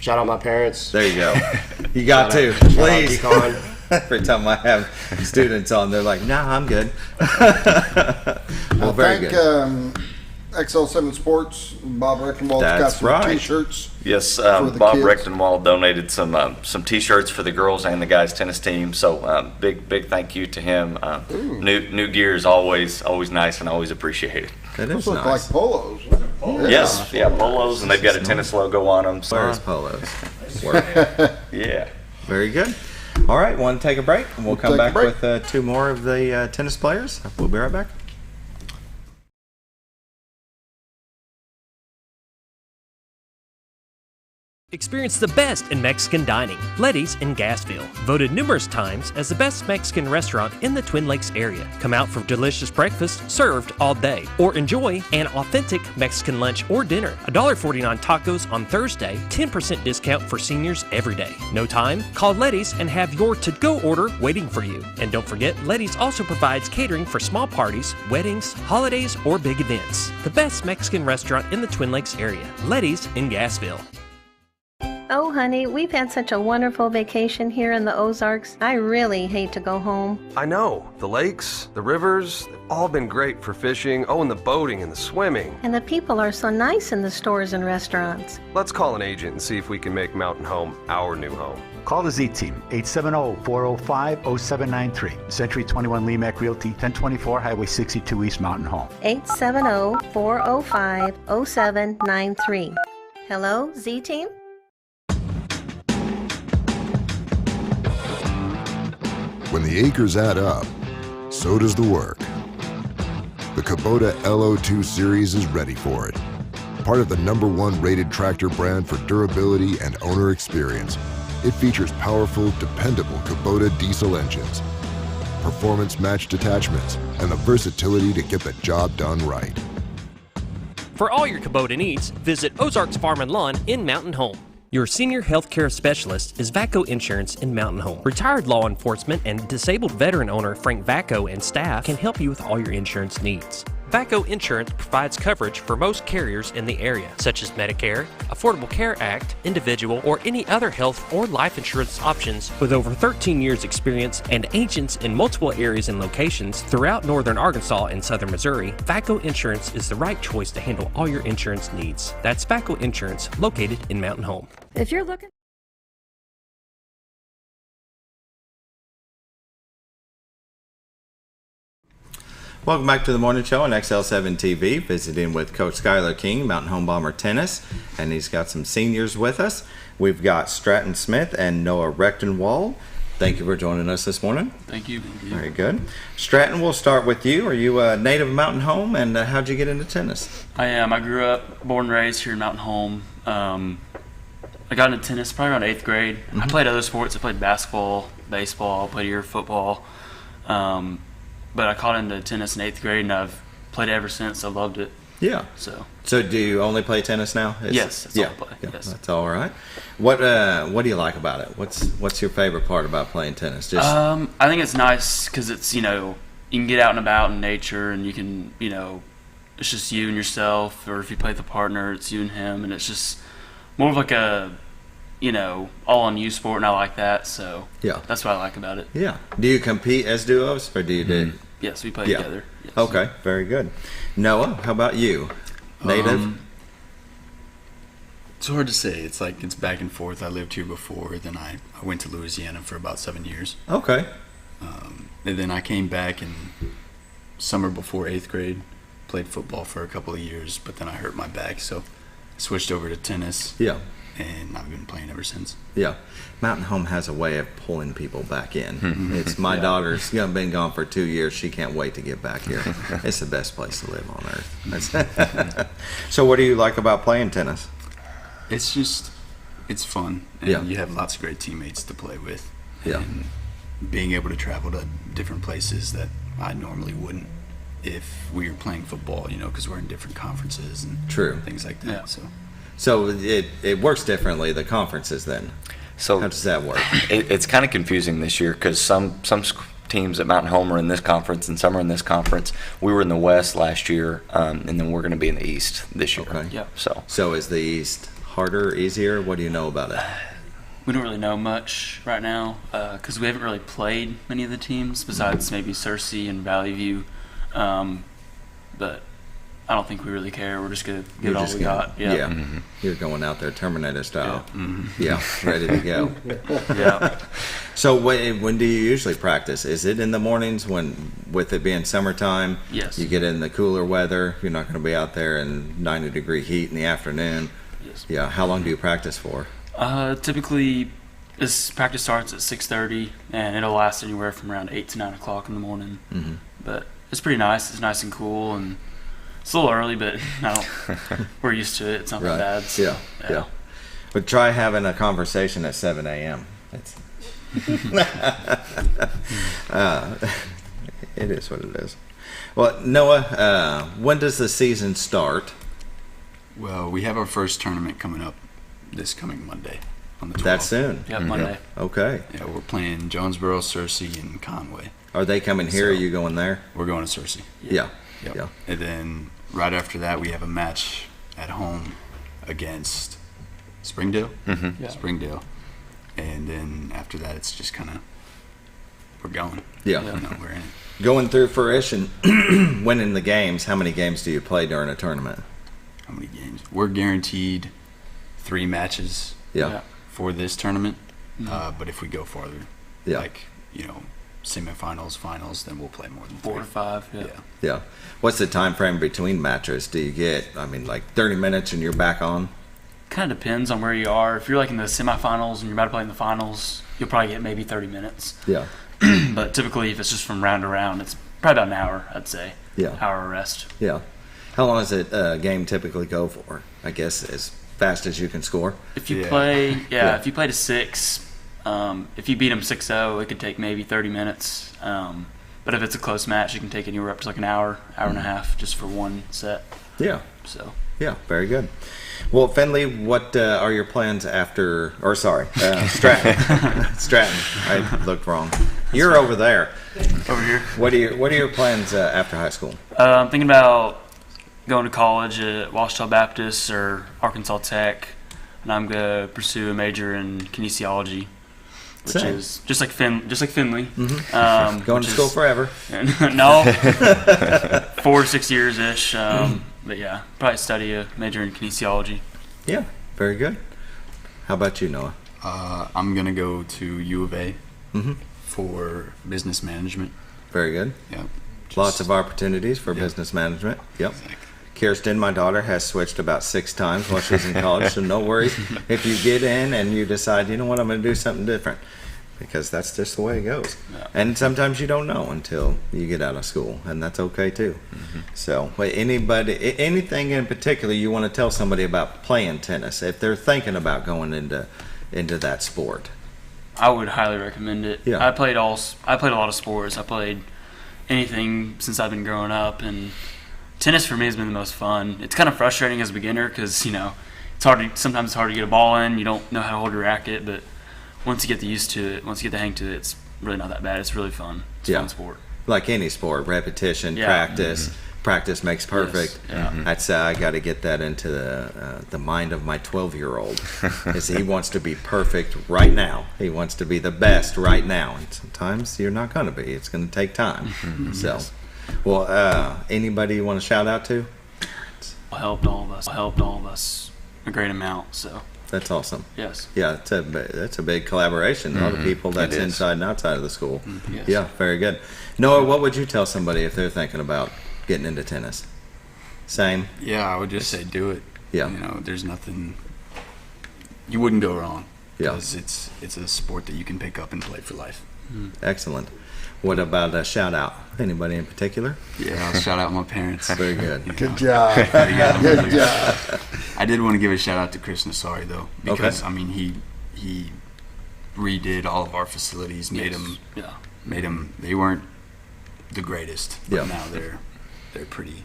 out my parents. There you go. You got to. Shout out Please. Deacon. Every time I have students on, they're like, nah, I'm good. Well, very good. XL7 Sports, Bob Recktenwald's got That's some right. T-shirts. Yes, for the Bob kids. Recktenwald donated some T-shirts for the girls and the guys tennis team. So big thank you to him. New gear is always nice and always appreciated. That Those is look nice. like polos. Yes, yeah, polos, and they've got a tennis logo on them. So. Where's polos? Work. Yeah. Very good. All right, want to take a break? And we'll come Take a back break. with two more of the tennis players. We'll be right back. Experience the best in Mexican dining. Letty's in Gassville. Voted numerous times as the best Mexican restaurant in the Twin Lakes area. Come out for delicious breakfast served all day. Or enjoy an authentic Mexican lunch or dinner. $1.49 tacos on Thursday. 10% discount for seniors every day. No time? Call Letty's and have your to-go order waiting for you. And don't forget, Letty's also provides catering for small parties, weddings, holidays, or big events. The best Mexican restaurant in the Twin Lakes area. Letty's in Gassville. Oh, honey, we've had such a wonderful vacation here in the Ozarks. I really hate to go home. I know. The lakes, the rivers, they've all been great for fishing. Oh, and the boating and the swimming. And the people are so nice in the stores and restaurants. Let's call an agent and see if we can make Mountain Home our new home. Call the Z-Team, 870-405-0793. Century 21 LeMac Realty, 1024 Highway 62 East Mountain Home. 870-405-0793. Hello, Z-Team? When the acres add up, so does the work. The Kubota LO2 series is ready for it. Part of the #1 rated tractor brand for durability and owner experience, it features powerful, dependable Kubota diesel engines, performance-matched attachments, and the versatility to get the job done right. For all your Kubota needs, visit Ozarks Farm and Lawn in Mountain Home. Your senior health care specialist is VACO Insurance in Mountain Home. Retired law enforcement and disabled veteran owner Frank VACO and staff can help you with all your insurance needs. VACO Insurance provides coverage for most carriers in the area, such as Medicare, Affordable Care Act, individual, or any other health or life insurance options. With over 13 years experience and agents in multiple areas and locations throughout northern Arkansas and southern Missouri, VACO Insurance is the right choice to handle all your insurance needs. That's VACO Insurance, located in Mountain Home. If you're looking Welcome back to the morning show on XL7-TV. Visiting with Coach Skyler King, Mountain Home Bomber Tennis, and he's got some seniors with us. We've got Stratton Smith and Noah Recktenwald. Thank you for joining us this morning. Thank you. Very good. Stratton, we'll start with you. Are you a native of Mountain Home, and how'd you get into tennis? I am. I grew up, born and raised here in Mountain Home. I got into tennis probably around 8th grade. I played other sports. I played basketball, baseball, played year football. But I caught into tennis in 8th grade, and I've played it ever since. I loved it. Yeah. So do you only play tennis now? Yes, that's all I play. Yeah, yes. that's all right. What do you like about it? What's your favorite part about playing tennis? I think it's nice because it's, you can get out and about in nature, and you can, it's just you and yourself, or if you play with a partner, it's you and him, and it's just more of like a, all-on-you sport, and I like that, so yeah, that's what I like about it. Yeah. Do you compete as duos, or do you do? Yes, we play together. Yes. Okay, very good. Noah, how about you? Native? It's hard to say. It's back and forth. I lived here before, then I went to Louisiana for about 7 years. Okay. And then I came back in summer before 8th grade, played football for a couple of years, but then I hurt my back, so I switched over to tennis. Yeah. And I've been playing ever since. Yeah. Mountain Home has a way of pulling people back in. It's my Yeah. daughter's been gone for 2 years. She can't wait to get back here. It's the best place to live on earth. So what do you like about playing tennis? It's fun. And you have lots of great teammates to play with. Yeah. And being able to travel to different places that I normally wouldn't if we were playing football, because we're in different conferences and True. things like that. So it works differently, the conferences then? So how does that work? It's kind of confusing this year because some teams at Mountain Home are in this conference and some are in this conference. We were in the West last year, and then we're going to be in the East this year. Okay. Yeah. So is the East harder, easier? What do you know about it? We don't really know much right now because we haven't really played many of the teams besides maybe Searcy and Valley View. But I don't think we really care. We're just going to give it all we got. Yeah. Mm-hmm. You're going out there Terminator style. Yeah, mm-hmm. Yeah, ready to go. Yeah. So when do you usually practice? Is it in the mornings when, with it being summertime? Yes. You get in the cooler weather. You're not going to be out there in 90-degree heat in the afternoon. Yes. Yeah. How long do you practice for? Typically, this practice starts at 6:30, and it'll last anywhere from around 8 to 9 o'clock in the morning. Mm-hmm. But it's pretty nice. It's nice and cool, and it's a little early, but we're used to it. It's not that bad. So, yeah. But try having a conversation at 7 a.m. It is what it is. Well, Noah, when does the season start? Well, we have our first tournament coming up this coming Monday on the 12th. That soon? Yeah, Monday. Okay. Yeah, we're playing Jonesboro, Searcy, and Conway. Are they coming here? Or are you going there? We're going to Searcy. Yeah. Yep. Yeah. And then right after that, we have a match at home against Springdale. Mm-hmm. Yeah. Springdale. And then after that, it's just kind of, we're going. Yeah. You know, we're in it. Going through fruition, winning the games, how many games do you play during a tournament? How many games? We're guaranteed 3 matches for this tournament. Mm-hmm. But if we go farther, like, you know, semifinals, finals, then we'll play more than 4 or 5. Yeah. Yeah. What's the time frame between matches? Do you get, like 30 minutes and you're back on? Kind of depends on where you are. If you're like in the semifinals and you're about to play in the finals, you'll probably get maybe 30 minutes. Yeah. But typically, if it's just from round to round, it's probably about an hour, I'd say. Yeah. Hour of rest. Yeah. How long does a game typically go for? I guess as fast as you can score. If you play, if you play to 6, if you beat them 6-0, it could take maybe 30 minutes. But if it's a close match, it can take anywhere up to like an hour and a half just for one set. Yeah. So. Yeah, very good. Well, Finley, what are your plans after? Or sorry, Stratton. Stratton. I looked wrong. You're over there. Over here. What are your plans after high school? I'm thinking about going to college at Washita Baptist or Arkansas Tech, and I'm gonna pursue a major in kinesiology, which is just like Finley. Mm-hmm. Going to school forever. No, 4 to 6 years ish. But yeah, probably study a major in kinesiology. Yeah, very good. How about you, Noah? I'm gonna go to U of A for business management. Very good. Yep. Lots of opportunities for business management. Yep. Exactly. Kirsten, my daughter, has switched about 6 times while she's in college, so no worries if you get in and you decide, you know what, I'm going to do something different, because that's just the way it goes. Yeah. And sometimes you don't know until you get out of school, and that's okay too. Mm-hmm. So, anything in particular you want to tell somebody about playing tennis if they're thinking about going into that sport? I would highly recommend it. Yeah. I played a lot of sports. I played anything since I've been growing up, and tennis for me has been the most fun. It's kind of frustrating as a beginner because, you know, sometimes it's hard to get a ball in. You don't know how to hold your racket, but once you get used to it, once you get the hang to it, it's really not that bad. It's really fun. It's a fun sport. Like any sport, repetition, practice. Mm-hmm. Practice makes perfect. Yes. Yeah. I'd say I got to get that into the mind of my 12-year-old. Is he wants to be perfect right now. He wants to be the best right now. And sometimes you're not going to be. It's going to take time. Mm-hmm. So, well, anybody you want to shout out to? Helped all of us a great amount. So that's awesome. Yes. Yeah, that's a big collaboration. A lot of people that's inside and outside of the school. Mm-hmm. Yes. Yeah, very good. Noah, what would you tell somebody if they're thinking about getting into tennis? Same? Yeah, I would just say do it. Yeah. You know, there's nothing, you wouldn't go wrong. Yeah. Because it's a sport that you can pick up and play for life. Excellent. What about a shout out? Anybody in particular? Yeah, I'll shout out my parents. Very good. Good job. Good job. I did want to give a shout out to Chris Nassari though, because I mean he redid all of our facilities, made them. They weren't the greatest, but now they're pretty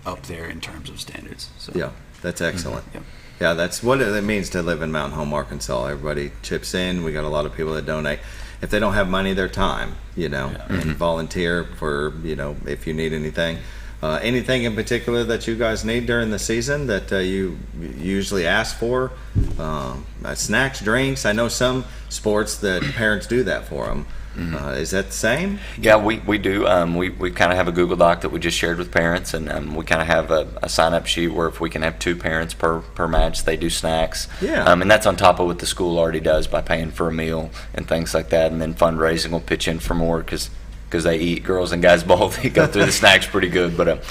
up there in terms of standards. So. Yeah, that's excellent. Yep. Yeah, that's what it means to live in Mountain Home, Arkansas. Everybody chips in. We got a lot of people that donate. If they don't have money, their time, and volunteer for, if you need anything. Anything in particular that you guys need during the season that you usually ask for? Snacks, drinks. I know some sports that parents do that for them. Is that the same? Yeah, we do. We kind of have a Google Doc that we just shared with parents, and we kind of have a sign-up sheet where if we can have 2 parents per match, they do snacks. Yeah. And that's on top of what the school already does by paying for a meal and things like that. And then fundraising will pitch in for more because they eat, girls and guys both. They go through the snacks pretty good. But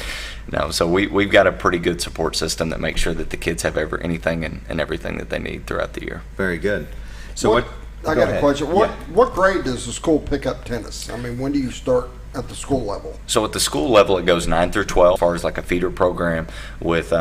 no, so we've got a pretty good support system that makes sure that the kids have anything and everything that they need throughout the year. Very good. So I got a question. What grade does the school pick up tennis? I mean, when do you start at the school level? So at the school level, it goes 9 through 12, as far as like a feeder program with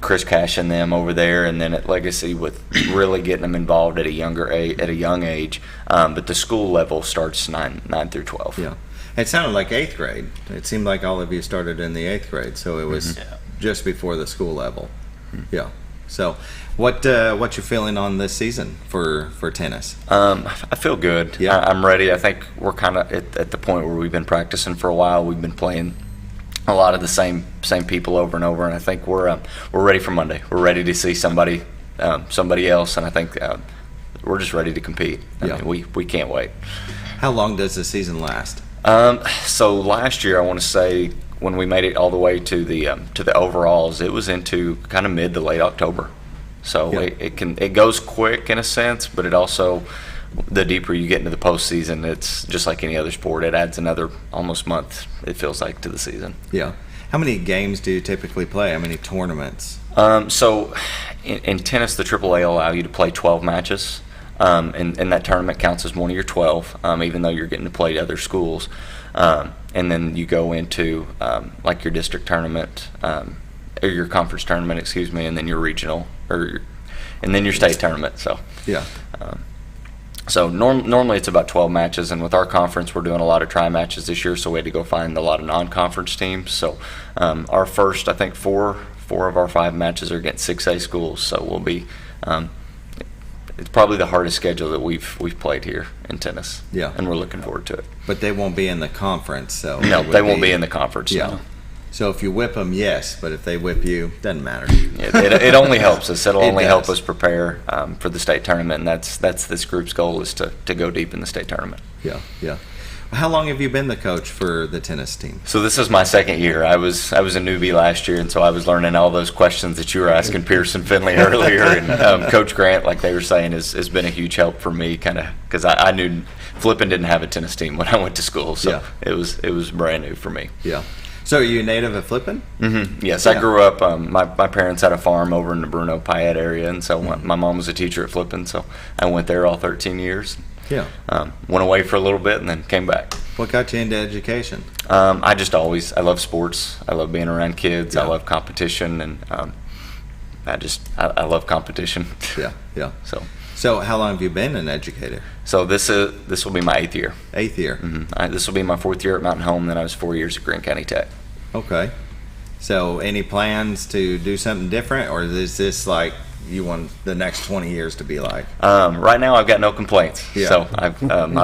Chris Cash and them over there, and then at Legacy with really getting them involved at a young age. But the school level starts 9 through 12. Yeah, it sounded like 8th grade. It seemed like all of you started in the 8th grade, so it was just before the school level. Yeah. So, what you feeling on this season for tennis? I feel good. Yeah. I'm ready. I think we're kind of at the point where we've been practicing for a while. We've been playing a lot of the same people over and over, and I think we're ready for Monday. We're ready to see somebody else, and I think we're just ready to compete. I mean, we can't wait. How long does the season last? So last year, I want to say, when we made it all the way to the overalls, it was into kind of mid to late October. So it goes quick in a sense, but it also, the deeper you get into the postseason, it's just like any other sport. It adds another almost month, it feels like, to the season. Yeah. How many games do you typically play? How many tournaments? So in tennis, the AAA allow you to play 12 matches, and that tournament counts as one of your 12, even though you're getting to play other schools. And then you go into like your district tournament, or your conference tournament, excuse me, and then your regional, and then your state tournament. So yeah. So normally it's about 12 matches, and with our conference, we're doing a lot of try matches this year, so we had to go find a lot of non-conference teams. So our first, I think, four of our 5 matches are against 6A schools, so we'll be. It's probably the hardest schedule that we've played here in tennis. Yeah. And we're looking forward to it. But they won't be in the conference, so. No, they won't be in the conference. Yeah. No. So if you whip them, yes, but if they whip you, doesn't matter. It only helps us. It'll only help us prepare for the state tournament, and that's this group's goal, is to go deep in the state tournament. Yeah, yeah. How long have you been the coach for the tennis team? So this is my 2nd year. I was a newbie last year, and so I was learning all those questions that you were asking Pierce and Finley earlier. And Coach Grant, like they were saying, has been a huge help for me, kind of, because I knew Flippin didn't have a tennis team when I went to school, so it was brand new for me. Yeah. So are you a native of Flippin? Mm-hmm. Yes, I grew up. My parents had a farm over in the Bruno Payette area, and so my mom was a teacher at Flippin, so I went there all 13 years. Yeah. Went away for a little bit and then came back. What got you into education? I love sports. I love being around kids. Yeah. I love competition, and I love competition. Yeah, yeah. So how long have you been an educator? So this will be my 8th year. 8th year. Mm-hmm. This will be my 4th year at Mountain Home. Then I was 4 years at Green County Tech. Okay. So any plans to do something different, or is this like you want the next 20 years to be like? Right now, I've got no complaints. Yeah. So I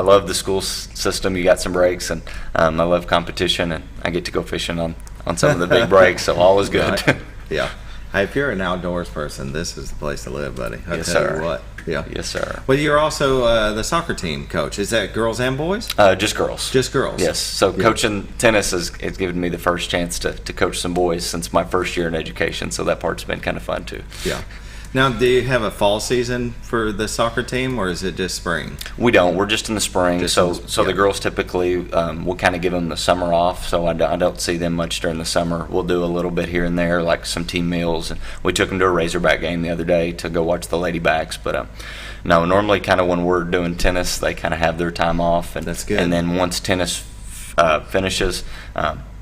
love the school system. You got some breaks, and I love competition, and I get to go fishing on some of the big breaks, so all is good. Right. Yeah. Hey, if you're an outdoors person, this is the place to live, buddy. I'll tell you what. Yeah. Yes, sir. Well, you're also the soccer team coach. Is that girls and boys? Just girls. Just girls. Yes. So coaching tennis has given me the first chance to coach some boys since my first year in education. So that part's been kind of fun too. Yeah. Now, do you have a fall season for the soccer team, or is it just spring? We don't. We're just in the spring. The girls typically, we'll kind of give them the summer off, so I don't see them much during the summer. We'll do a little bit here and there, like some team meals. And we took them to a Razorback game the other day to go watch the Ladybacks. But no, normally kind of when we're doing tennis, they kind of have their time off. And that's good. And then once tennis finishes,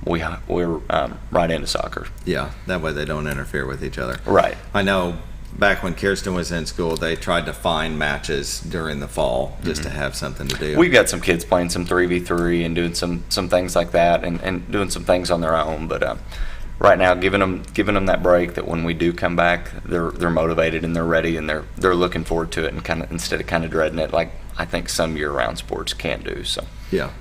we're right into soccer. Yeah, that way they don't interfere with each other. Right. I know. Back when Kirsten was in school, they tried to find matches during the fall just to have something to do. We've got some kids playing some 3v3 and doing some things like that, and doing some things on their own. But right now giving them that break, that when we do come back, they're motivated and they're ready and they're looking forward to it, and kind of instead of kind of dreading it like I think some year-round sports can do. So yeah.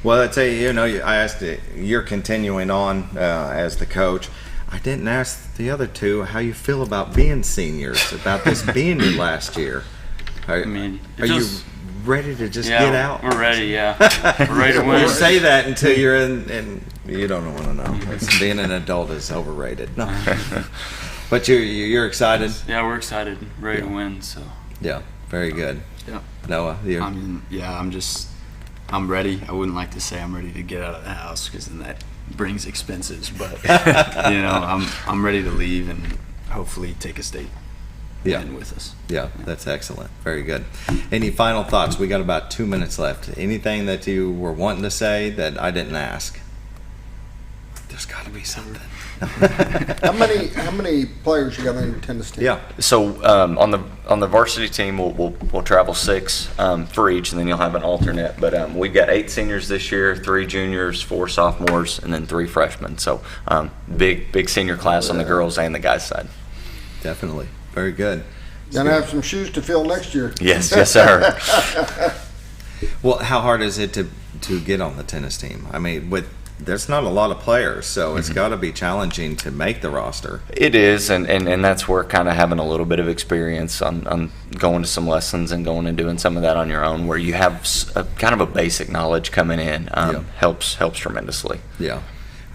Well, I tell you, I asked you, you're continuing on as the coach. I didn't ask the other two how you feel about being seniors, about this being your last year. Are you ready to just get out? We're ready, yeah. We're ready to win. You say that until you're in, and you don't want to know. It's, being an adult is overrated. No. But you're excited? Yeah, we're excited. Ready to win, so. Yeah, very good. Yeah. Noah, you? I'm ready. I wouldn't like to say I'm ready to get out of the house because then that brings expenses, but I'm ready to leave and hopefully take a state win with us. Yeah, that's excellent. Very good. Any final thoughts? We got about 2 minutes left. Anything that you were wanting to say that I didn't ask? There's got to be something. How many players you got on your tennis team? Yeah. So on the varsity team, we'll travel 6 for each, and then you'll have an alternate. But we've got 8 seniors this year, 3 juniors, 4 sophomores, and then 3 freshmen. So big senior class on the girls and the guys side. Definitely. Very good. Gonna have some shoes to fill next year. Yes, sir. Well, how hard is it to get on the tennis team? I mean, there's not a lot of players, so it's got to be challenging to make the roster. It is, and that's where kind of having a little bit of experience on going to some lessons and going and doing some of that on your own, where you have kind of a basic knowledge coming in, helps tremendously. Yeah.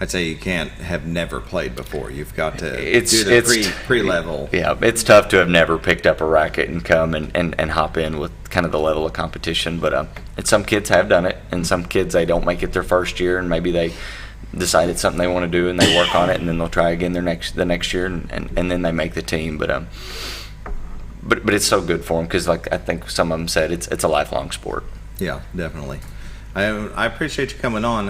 I'd say you can't have never played before. You've got to do the pre-level. Yeah, it's tough to have never picked up a racket and come and hop in with kind of the level of competition. But some kids have done it, and some kids, they don't make it their first year, and maybe they decide it's something they want to do, and they work on it, and then they'll try again the next year, and then they make the team. But it's so good for them because, like I think some of them said, it's a lifelong sport. Yeah, definitely. I appreciate you coming on.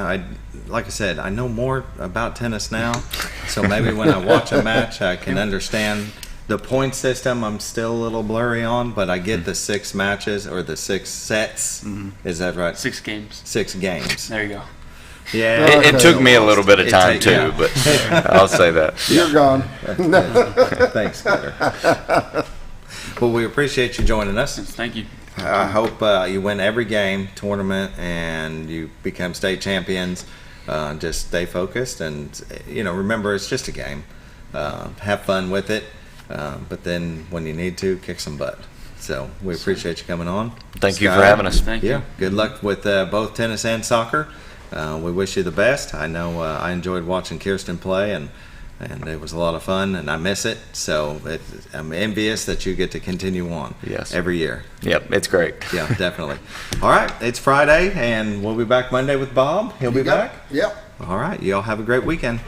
Like I said, I know more about tennis now, so maybe when I watch a match, I can understand the point system. I'm still a little blurry on, but I get the 6 matches or the 6 sets. Is that right? 6 games. 6 games. There you go. Yeah, it took me a little bit of time too, but I'll say that. You're gone. Thanks, Skyler. Well, we appreciate you joining us. Thank you. I hope you win every game, tournament, and you become state champions. Just stay focused, and remember, it's just a game. Have fun with it, but then when you need to, kick some butt. So we appreciate you coming on. Thank you for having us. Thank you. Good luck with both tennis and soccer. We wish you the best. I know I enjoyed watching Kirsten play, and it was a lot of fun, and I miss it. So I'm envious that you get to continue on every year. Yep, it's great. Yeah, definitely. All right, it's Friday, and we'll be back Monday with Bob. He'll be back? Yep. All right, y'all have a great weekend.